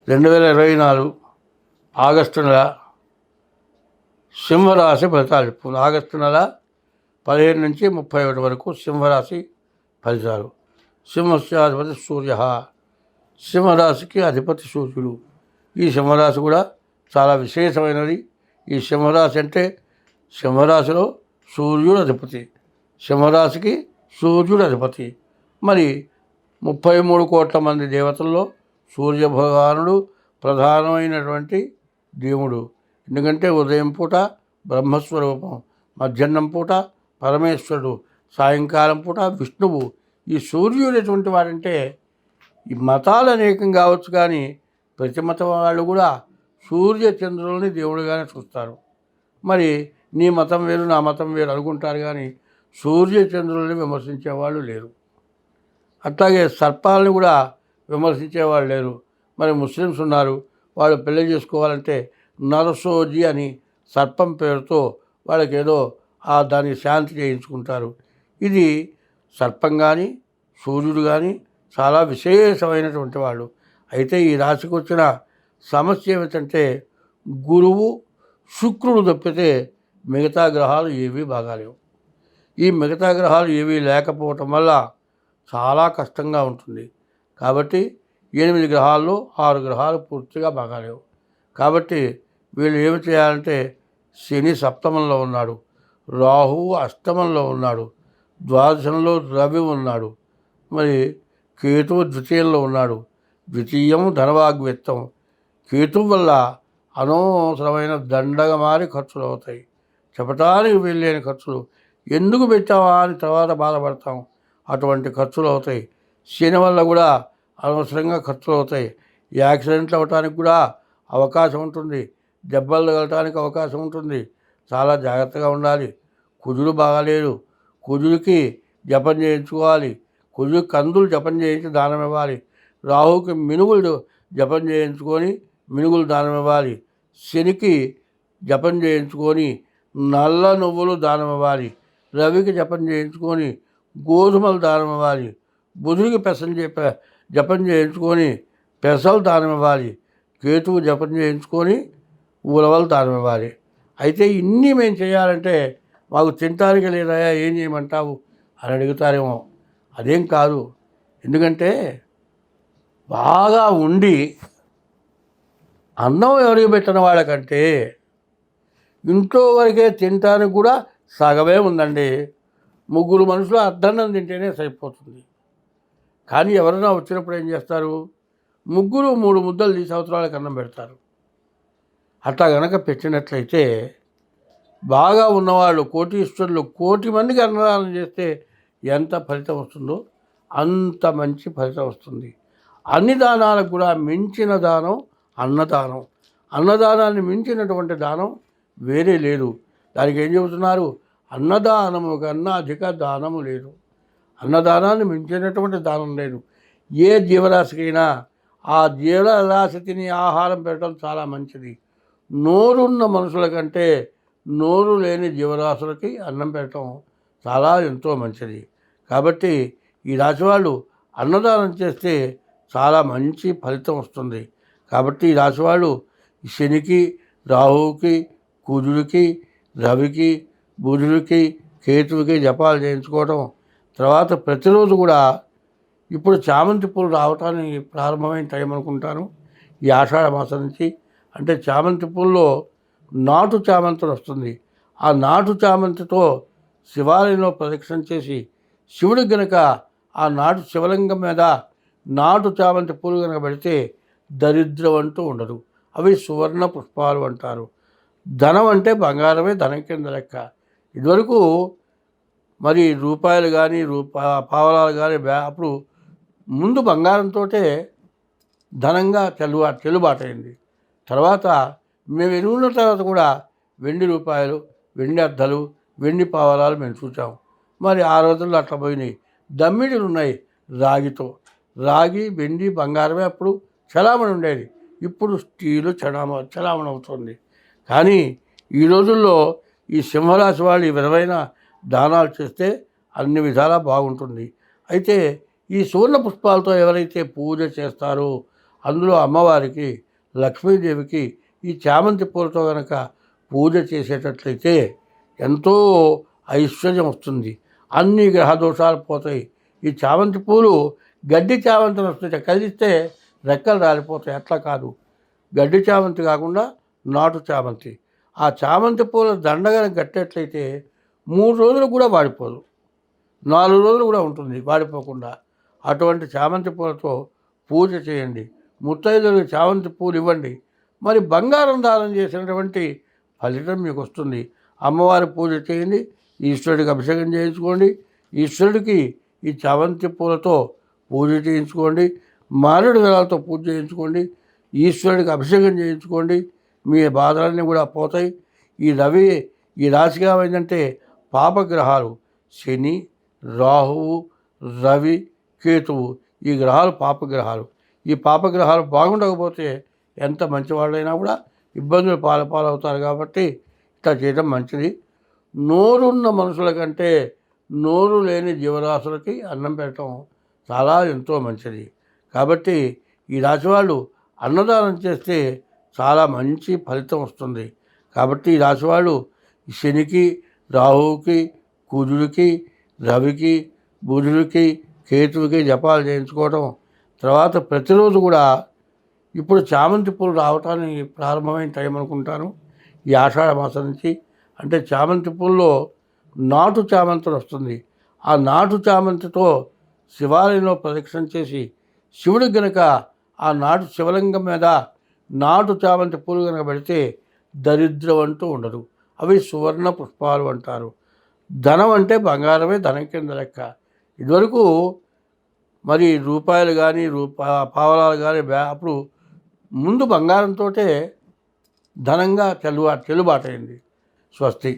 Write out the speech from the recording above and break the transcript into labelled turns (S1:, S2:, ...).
S1: 2024 August నెల సింహరాశి ఫలితాలు చెప్పుకుందాం. ఆగస్టు నెల 15 నుంచి 31 వరకు సింహరాశి ఫలితాలు. సింహస్యాధిపతి సూర్య, సింహరాశికి అధిపతి సూర్యుడు. ఈ సింహరాశి కూడా చాలా విశేషమైనది. ఈ సింహరాశి అంటే సింహరాశిలో సూర్యుడు అధిపతి, సింహరాశికి సూర్యుడు అధిపతి. మరి 33 కోట్ల మంది దేవతల్లో సూర్యభగవానుడు ప్రధానమైనటువంటి దేవుడు. ఎందుకంటే ఉదయం పూట బ్రహ్మస్వరూపం, మధ్యాహ్నం పూట పరమేశ్వరుడు, సాయంకాలం పూట విష్ణువు. ఈ సూర్యుడు ఎటువంటి వాడంటే, ఈ మతాలు అనేకం కావచ్చు కానీ ప్రతి మతం వాళ్ళు కూడా సూర్య చంద్రులని దేవుడుగానే చూస్తారు. మరి నీ మతం వేరు నా మతం వేరు అనుకుంటారు కానీ సూర్య చంద్రులని విమర్శించే వాళ్ళు లేరు. అట్లాగే సర్పాలను కూడా విమర్శించేవాళ్ళు లేరు. మరి ముస్లిమ్స్ ఉన్నారు, వాళ్ళు పెళ్లి చేసుకోవాలంటే నరసోజీ అని సర్పం పేరుతో వాళ్ళకి ఏదో దాన్ని శాంతి చేయించుకుంటారు. ఇది సర్పం కానీ సూర్యుడు కానీ చాలా విశేషమైనటువంటి వాళ్ళు. అయితే ఈ రాశికి వచ్చిన సమస్య ఏమిటంటే గురువు శుక్రుడు తప్పితే మిగతా గ్రహాలు ఏవీ బాగాలేవు. ఈ మిగతా గ్రహాలు ఏవీ లేకపోవటం వల్ల చాలా కష్టంగా ఉంటుంది. కాబట్టి 8 గ్రహాల్లో 6 గ్రహాలు పూర్తిగా బాగాలేవు. కాబట్టి వీళ్ళు ఏమి చేయాలంటే, శని సప్తమంలో ఉన్నాడు, రాహువు అష్టమంలో ఉన్నాడు, ద్వాదశంలో రవి ఉన్నాడు, మరి కేతువు ద్వితీయంలో ఉన్నాడు. ద్వితీయం ధనవాగ్విత్తం. కేతువు వల్ల అనవసరమైన దండగా మారి ఖర్చులు అవుతాయి. చెప్పటానికి వీల్లేని ఖర్చులు. ఎందుకు పెట్టావా అని తర్వాత బాధపడతాం. అటువంటి ఖర్చులు అవుతాయి. శని వల్ల కూడా అనవసరంగా ఖర్చులు అవుతాయి. యాక్సిడెంట్లు అవ్వటానికి కూడా అవకాశం ఉంటుంది, దెబ్బలు తగలటానికి అవకాశం ఉంటుంది. చాలా జాగ్రత్తగా ఉండాలి. కుజుడు బాగాలేడు, కుజుడికి జపం చేయించుకోవాలి. కుజుడికి కందులు జపం చేయించి దానం ఇవ్వాలి. రాహుకి మినుగులు జపం చేయించుకొని మినుగులు దానం ఇవ్వాలి. శనికి జపం చేయించుకొని నల్ల నువ్వులు దానం ఇవ్వాలి. రవికి జపం చేయించుకొని గోధుమలు దానం ఇవ్వాలి. బుధుడికి జపం చేయించుకొని పెసలు దానం ఇవ్వాలి. కేతువు జపం చేయించుకొని ఉలవలు దానం ఇవ్వాలి. అయితే ఇన్ని మేము చేయాలంటే మాకు తింటానికి లేదా, ఏం చేయమంటావు అని అడుగుతారేమో. అదేం కాదు. ఎందుకంటే బాగా ఉండి అన్నం ఎవరికి పెట్టిన వాళ్ళకంటే ఇంట్లో వరకే తినటానికి కూడా సగమే ఉందండి. 3 మనుషులు అర్ధన్నం తింటేనే సరిపోతుంది. కానీ ఎవరైనా వచ్చినప్పుడు ఏం చేస్తారు, 3 ముద్దలు తీసి అవతరాలకు అన్నం పెడతారు. అట్లా కనుక పెట్టినట్లయితే బాగా ఉన్నవాళ్ళు, కోటీశ్వరులు, 1,000,000 మందికి అన్నదానం చేస్తే ఎంత ఫలితం వస్తుందో అంత మంచి ఫలితం వస్తుంది. అన్ని దానాలకు కూడా మించిన దానం అన్నదానం. అన్నదానాన్ని మించినటువంటి దానం వేరే లేదు. దానికి ఏం చెబుతున్నారు, అన్నదానము కన్నా అధిక దానము లేదు. అన్నదానాన్ని మించినటువంటి దానం లేదు. ఏ జీవరాశికైనా ఆ జీవరాశి తిని ఆహారం పెట్టడం చాలా మంచిది. నోరున్న మనుషుల కంటే నోరు లేని జీవరాశులకి అన్నం పెట్టడం చాలా ఎంతో మంచిది. కాబట్టి ఈ రాశి వాళ్ళు అన్నదానం చేస్తే చాలా మంచి ఫలితం వస్తుంది. కాబట్టి ఈ రాశి వాళ్ళు శనికి, రాహువుకి, కుజుడికి, రవికి, బుధుడికి, కేతువుకి జపాలు చేయించుకోవడం. తర్వాత ప్రతిరోజు కూడా ఇప్పుడు చామంతి పూలు రావటానికి ప్రారంభమైన టైం అనుకుంటాను, ఈ ఆషాఢ మాసం నుంచి. అంటే చామంతి పూల్లో నాటు చామంతి వస్తుంది. ఆ నాటు చామంతితో శివాలయంలో ప్రదక్షిణ చేసి శివుడికి గనక ఆ నాటు శివలింగం మీద నాటు చామంతి పూలు కనుక పెడితే దరిద్రం అంటూ ఉండదు. అవి సువర్ణ పుష్పాలు అంటారు. ధనం అంటే బంగారమే ధనం కింద లెక్క. ఇదివరకు మరి రూపాయలు కానీ పావలాలు కానీ అప్పుడు ముందు బంగారంతో ధనంగా చెల్లుబాటు అయింది. తర్వాత మేము ఎన్నున్న తర్వాత కూడా వెండి రూపాయలు, వెండి అద్దలు, వెండి పావలాలు మేము చూసాం. మరి ఆ రోజుల్లో అట్లా పోయినాయి. దమ్మిడిలు ఉన్నాయి రాగితో. రాగి, వెండి, బంగారమే అప్పుడు చలామణి ఉండేది. ఇప్పుడు స్టీలు చలామణి అవుతుంది. కానీ ఈ రోజుల్లో ఈ సింహరాశి వాళ్ళు ఈ విధమైన దానాలు చేస్తే అన్ని విధాలా బాగుంటుంది. అయితే ఈ సువర్ణ పుష్పాలతో ఎవరైతే పూజ చేస్తారో అందులో అమ్మవారికి లక్ష్మీదేవికి ఈ చామంతి పూలతో కనుక పూజ చేసేటట్లయితే ఎంతో ఐశ్వర్యం వస్తుంది. అన్ని గ్రహ దోషాలు పోతాయి. ఈ చామంతి పూలు గడ్డి చామంతిని వస్తాయి, కదిలిస్తే రెక్కలు రాలిపోతాయి. అట్లా కాదు, గడ్డి చామంతి కాకుండా నాటు చామంతి. ఆ చామంతి పూల దండగా కట్టేట్లయితే 3 రోజులు కూడా వాడిపోదు, 4 రోజులు కూడా ఉంటుంది వాడిపోకుండా. అటువంటి చామంతి పూలతో పూజ చేయండి. ముత్తైదులకు చామంతి పూలు ఇవ్వండి. మరి బంగారం దానం చేసినటువంటి ఫలితం మీకు వస్తుంది. అమ్మవారి పూజ చేయండి, ఈశ్వరుడికి అభిషేకం చేయించుకోండి. ఈశ్వరుడికి ఈ చామంతి పూలతో పూజ చేయించుకోండి. మారేడు దళాలతో పూజ చేయించుకోండి. ఈశ్వరుడికి అభిషేకం చేయించుకోండి. మీ బాధలన్నీ కూడా పోతాయి. ఈ రాశిగా ఏంటంటే పాపగ్రహాలు శని, రాహువు, రవి, కేతువు, ఈ గ్రహాలు పాపగ్రహాలు. ఈ పాపగ్రహాలు బాగుండకపోతే ఎంత మంచివాళ్ళైనా కూడా ఇబ్బందులు పాలవుతారు. కాబట్టి ఇట్లా చేయడం మంచిది. నోరున్న మనుషుల కంటే నోరు లేని జీవరాశులకి అన్నం పెట్టడం ఎంతో మంచిది. కాబట్టి ఈ రాశి వాళ్ళు అన్నదానం చేస్తే చాలా మంచి ఫలితం వస్తుంది. కాబట్టి ఈ రాశి వాళ్ళు శనికి, రాహువుకి, కుజుడికి, రవికి, బుధుడికి, కేతువుకి జపాలు చేయించుకోవడం. తర్వాత ప్రతిరోజు కూడా ఇప్పుడు చామంతి పూలు రావటానికి ప్రారంభమైన టైం అనుకుంటాను, ఈ ఆషాఢ మాసం నుంచి. అంటే చామంతి పూల్లో నాటు చామంతి వస్తుంది. ఆ నాటు చామంతితో శివాలయంలో ప్రదక్షిణ చేసి శివుడికి గనక ఆ నాటు శివలింగం మీద నాటు చామంతి పూలు కనుక పెడితే దరిద్రం అంటూ ఉండదు. అవి సువర్ణ పుష్పాలు అంటారు. ధనం అంటే బంగారమే ధనం కింద లెక్క. ఇదివరకు మరి రూపాయలు కానీ పావలాలు కానీ అప్పుడు ముందు బంగారంతో ధనంగా చెల్లుబాటైంది. స్వస్తి.